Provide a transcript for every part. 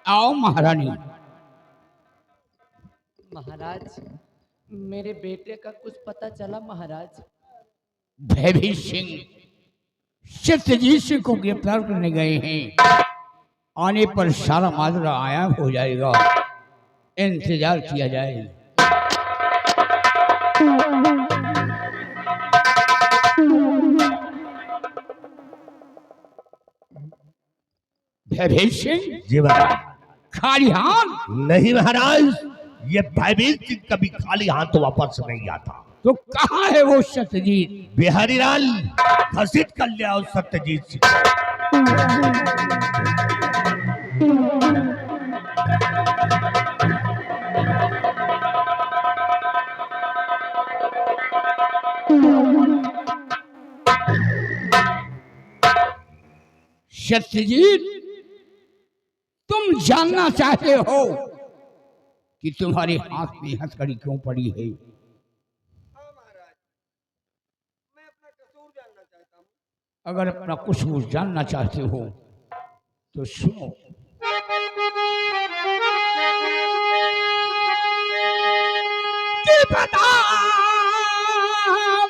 आओ महारानी। महाराज, मेरे बेटे का कुछ पता चला महाराज? भयभीत सिंह सत्यजीत सिंह को गिरफ्तार करने गए हैं। आने पर सारा माजरा आया हो जाएगा, इंतजार किया जाए। भयभीत सिंह जी महाराज। खाली हाथ नहीं महाराज, ये भयभीत सिंह कभी खाली हाथ तो वापस नहीं आता। तो कहाँ है वो सत्यजीत? बिहारी लाल घसीट कर लिया उस सत्यजीत सिंह को। सत्यजीत, तुम जानना चाहते हो कि तुम्हारे हाथ में हथकड़ी क्यों पड़ी है? हाँ महाराज, मैं अपना कसूर जानना चाहता हूँ। अगर अपना कसूर जानना चाहते हो तो सुनो। कि बता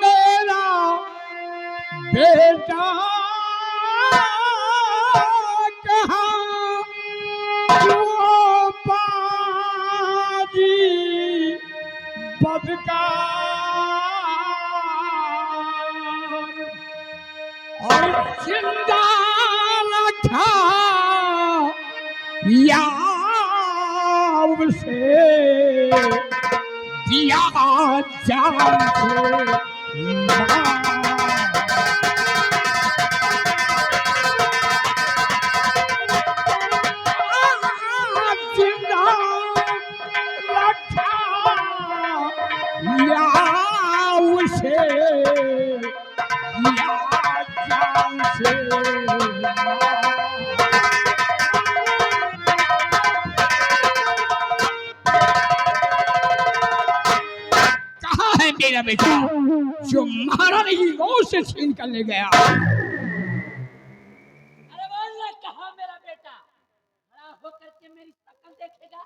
मेरा बेटा कहाँ, वो पाजी बदकार और जिंदा रखा याव से दिया जान से मार। जिंदा रखा याव से दिया जान से मार। कहाँ है मेरा बेटा जो महारानी की गौ से छीन कर ले गया? अरे बोल ना, कहाँ मेरा बेटा? खड़ा होकर के मेरी शक्ल देखेगा,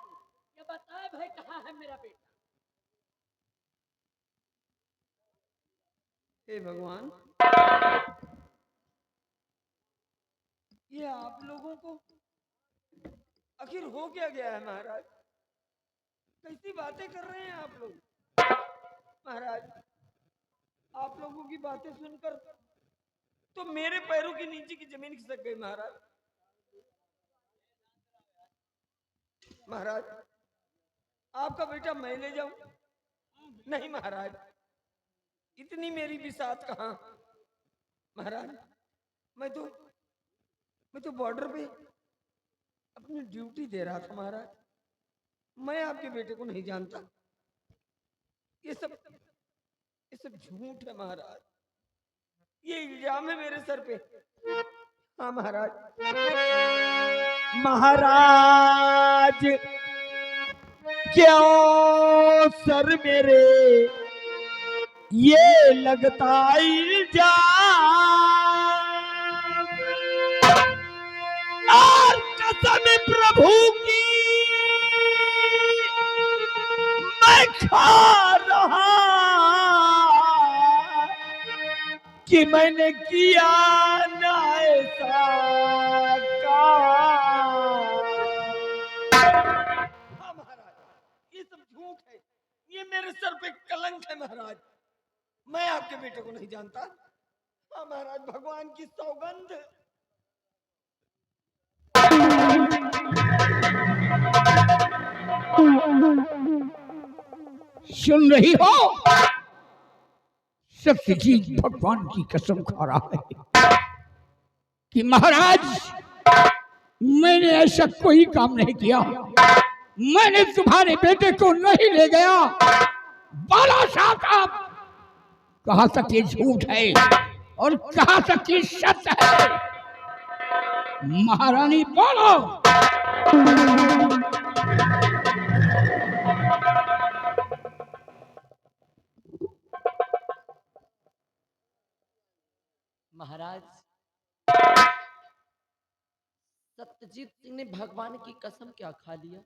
ये बताए भाई कहाँ है मेरा बेटा? हे भगवान, ये आप लोगों को आखिर हो क्या गया है महाराज? कैसी बातें कर रहे हैं आप लोग? महाराज, आप लोगों की बातें सुनकर तो मेरे पैरों के नीचे की जमीन खिसक गई महाराज। महाराज, आपका बेटा मैं ले जाऊं? नहीं महाराज, इतनी मेरी बिसात कहाँ। महाराज, मैं तो बॉर्डर पे अपनी ड्यूटी दे रहा था महाराज। मैं आपके बेटे को नहीं जानता। ये सब झूठ है महाराज, ये इल्जाम है मेरे सर पे। हाँ महाराज। महाराज क्यों सर मेरे ये लगता इल्जाम, और कसम प्रभु की मैं खा रहा कि मैंने किया ना ऐसा काम। हाँ महाराज, ये सब झूठ है, ये मेरे सर पे कलंक है महाराज। मैं आपके बेटे को नहीं जानता। हाँ महाराज, भगवान की सौगंध। सुन रही हो? सत्यजीत भगवान की कसम खा रहा है कि महाराज मैंने ऐसा कोई काम नहीं किया, मैंने तुम्हारे बेटे को नहीं ले गया। बोलो साहब, कहाँ तक ये झूठ है और कहाँ तक ये सत्य है? महारानी बोलो। महाराज, सत्यजीत सिंह ने भगवान की कसम क्या खा लिया?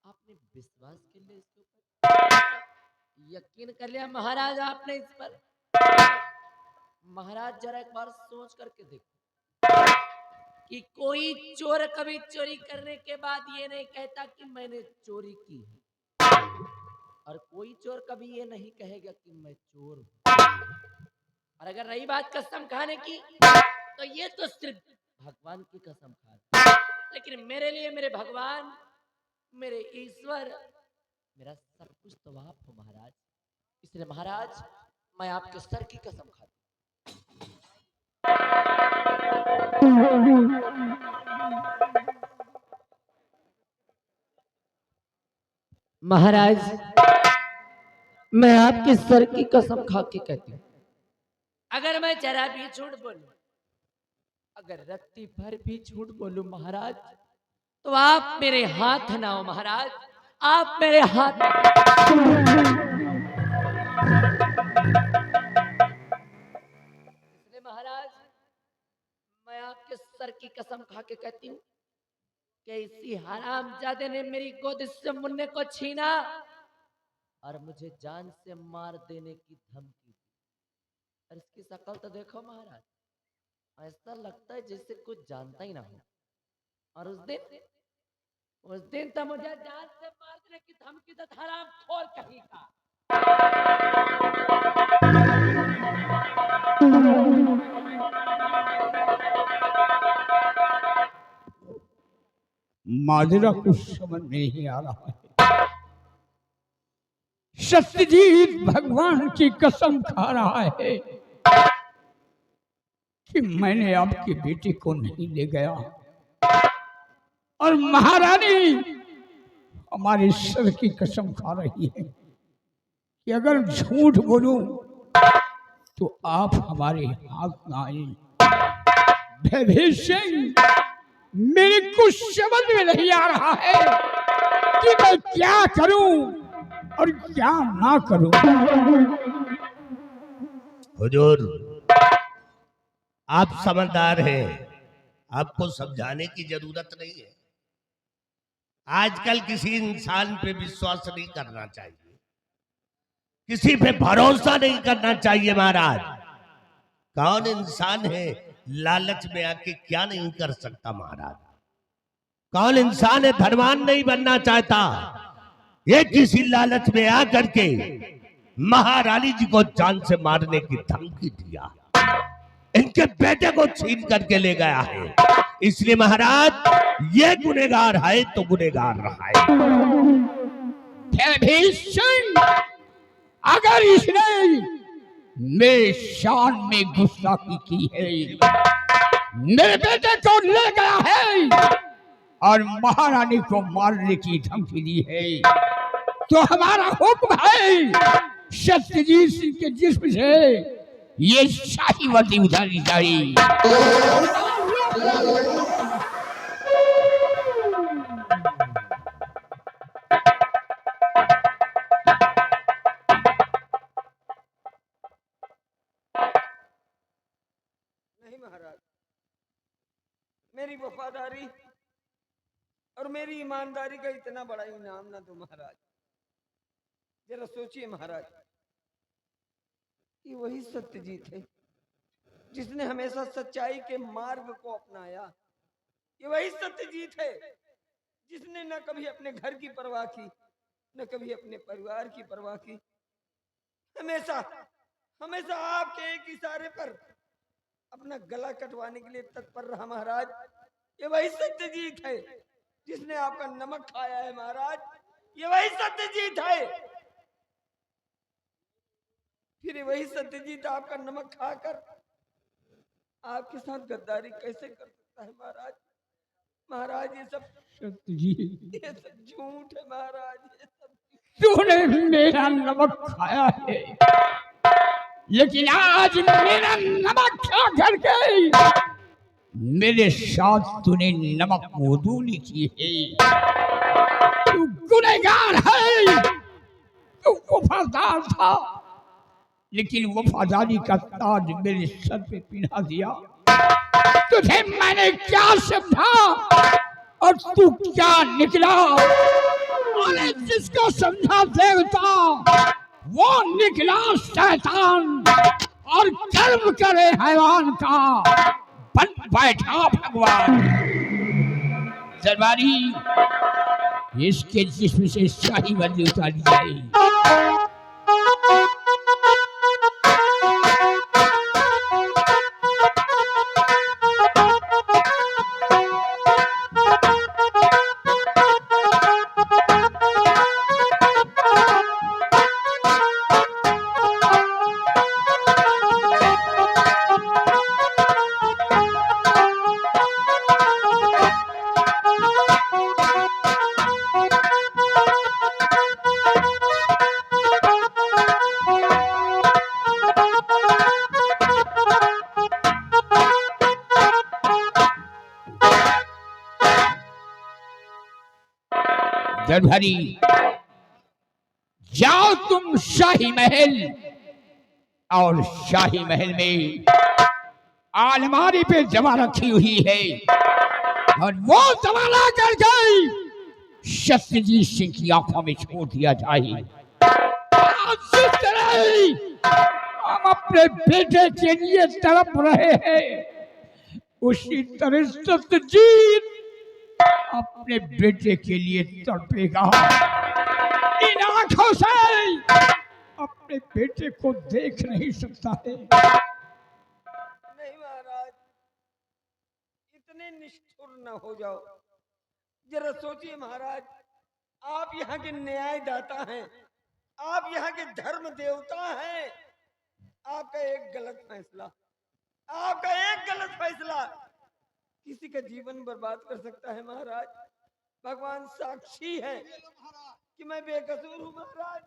आपने विश्वास कर लिया इसके ऊपर, यकीन कर लिया महाराज आपने इस पर। महाराज जरा एक बार सोच करके देखो कि कोई चोर कभी चोरी करने के बाद ये नहीं कहता कि मैंने चोरी की है, और कोई चोर कभी ये नहीं कहेगा कि मैं चोर हूं। और अगर रही बात कसम खाने की, तो ये तो सिर्फ भगवान की कसम खा, लेकिन मेरे लिए मेरे भगवान, मेरे ईश्वर, मेरा सब कुछ तो आप हो महाराज। इसलिए महाराज मैं आपके सर की कसम खाता महाराज, मैं आपके सर की कसम खा के कहती हूँ, अगर मैं जरा भी झूठ बोलूं, अगर रत्ती भर भी झूठ बोलूं महाराज, तो आप मेरे हाथ ना हो महाराज, आप मेरे हाथ। इसलिए महाराज मैं आपके सर की कसम खा के कहती हूँ कि इसी हरामजादे ने मेरी गोद से मुन्ने को छीना और मुझे जान से मार देने की धमकी दी। और इसकी शक्ल तो देखो महाराज, ऐसा लगता है जैसे कुछ जानता ही ना हो। और उस दिन तो मुझे जान से मार देने की धमकी तो हराम खोर कहीं का। माजरा कुछ समझ नहीं आ रहा है। सत्यजीत भगवान की कसम खा रहा है कि मैंने आपके बेटे को नहीं ले गया, और महारानी हमारे सर की कसम खा रही है कि अगर झूठ बोलूं तो आप हमारे हाथ ना आए। भयभीत सिंह, मेरे कुछ समझ में नहीं आ रहा है कि मैं क्या करूं और क्या ना करूं। हुजूर, आप समझदार हैं, आपको समझाने की जरूरत नहीं है। आजकल किसी इंसान पे विश्वास नहीं करना चाहिए, किसी पे भरोसा नहीं करना चाहिए महाराज। कौन इंसान है लालच में आके क्या नहीं कर सकता महाराज? कौन इंसान है धनवान नहीं बनना चाहता? ये किसी लालच में आकर के महारानी जी को जान से मारने की धमकी दिया, इनके बेटे को छीन करके ले गया है। इसलिए महाराज ये गुनहगार है तो गुनहगार रहा है। भयभीत सिंह, अगर इसने मेरे शान में गुस्ताखी की है, मेरे बेटे को ले गया है और महारानी को मारने की धमकी दी है, तो हमारा हुक्म है सत्यजीत सिंह के जिस्म से ये शाही वर्दी उतारी जाए। नहीं महाराज, मेरी वफादारी और मेरी ईमानदारी का इतना बड़ा इनाम ना दो महाराज। जरा सोचिए महाराज, कि वही सत्यजीत है जिसने हमेशा सच्चाई के मार्ग को अपनाया। ये वही सत्यजीत है जिसने न कभी अपने घर की परवाह की, न कभी अपने परिवार की परवाह की। हमेशा हमेशा आपके एक इशारे पर अपना गला कटवाने के लिए तत्पर रहा महाराज। ये वही सत्यजीत है जिसने आपका नमक खाया है महाराज। ये वही सत्यजीत है। फिर वही सत्यजीत आपका नमक खाकर आपके साथ गद्दारी कैसे कर सकता है महाराज? महाराज ये सब झूठ है महाराज, ये सब। तूने मेरा नमक खाया है, लेकिन आज मेरा नमक खा करके मेरे साथ तूने नमक वसूली की है। तू गुनहगार है, तू वफादार था, लेकिन वफादारी का ताज मेरे सर पे पहना दिया। तुझे मैंने क्या समझा और तू क्या निकला। अरे जिसको समझा देवता वो निकला शैतान और कर्म करे हैवान का बन बैठा भगवान। दरबारी इसके जिस्म से शाही वर्दी उतारी जाए। दरबारी जाओ तुम शाही महल और शाही महल में अलमारी पे दवा रखी हुई है और वो दवा ला कर गई सत्यजीत सिंह की आंखों में छोड़ दिया जाए। जिस तरह हम अपने बेटे के लिए तड़प रहे हैं उसी तरह सत्यजीत अपने बेटे के लिए तड़पेगा। इन आंखों से अपने बेटे को देख नहीं सकता है। नहीं महाराज, इतने निष्ठुर न हो जाओ। जरा सोचिए महाराज, आप यहाँ के न्यायदाता हैं, आप यहाँ के धर्म देवता हैं। आपका एक गलत फैसला किसी का जीवन बर्बाद कर सकता है महाराज। भगवान साक्षी है कि मैं बेकसूर हूँ महाराज।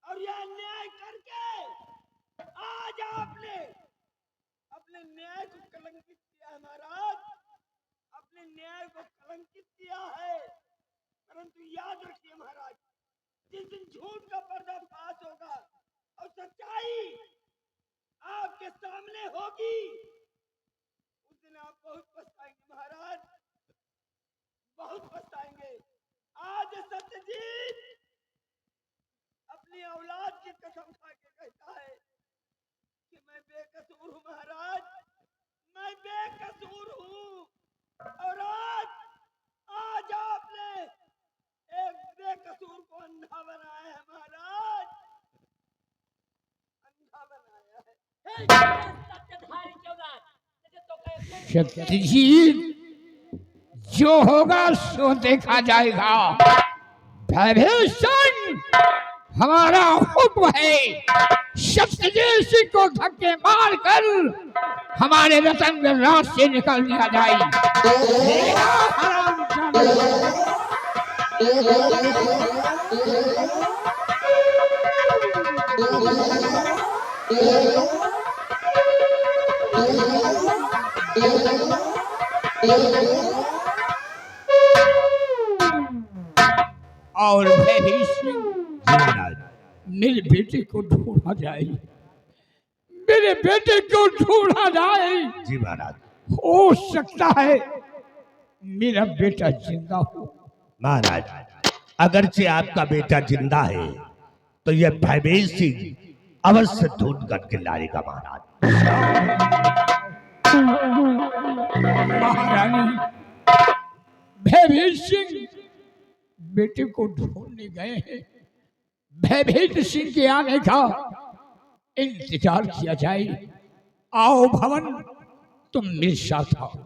और यह अन्याय करके आज आपने अपने न्याय को कलंकित किया है महाराज, अपने न्याय को कलंकित किया है। परंतु याद रखिए महाराज, जिस दिन झूठ का पर्दाफाश होगा और सच्चाई आपके सामने होगी उस दिन आप बहुत पछताएंगे महाराज, बहुत पछताएंगे। आज सत्यजीत अपनी औलाद की कसम खा के कहता है कि मैं बेकसूर हूँ महाराज, मैं बेकसूर हूँ। और आज आपने एक बेकसूर को अंधा बनाया है महाराज, अंधा बनाया है। सत्यजीत जो होगा सो देखा जाएगा। भैभीषण हमारा हुक्म है, सत्यजीत सिंह को धक्के मार कर हमारे रतन राज से निकल दिया जाए। और भैभीषण मेरे बेटे को ढूंढा जाए, मेरे बेटे को ढूंढा जाए। जी महाराज। हो सकता है मेरा बेटा जिंदा हो। महाराज, अगरचे आपका बेटा जिंदा है तो यह भैभीषण सिंह अवश्य ढूंढ करके लाएगा महाराज। महारानी, भैभीषण सिंह बेटे को ढूंढने गए हैं। भयभीत सिंह के आने का इंतजार किया जाए। आओ भवन, तुम मेरे साथ आओ।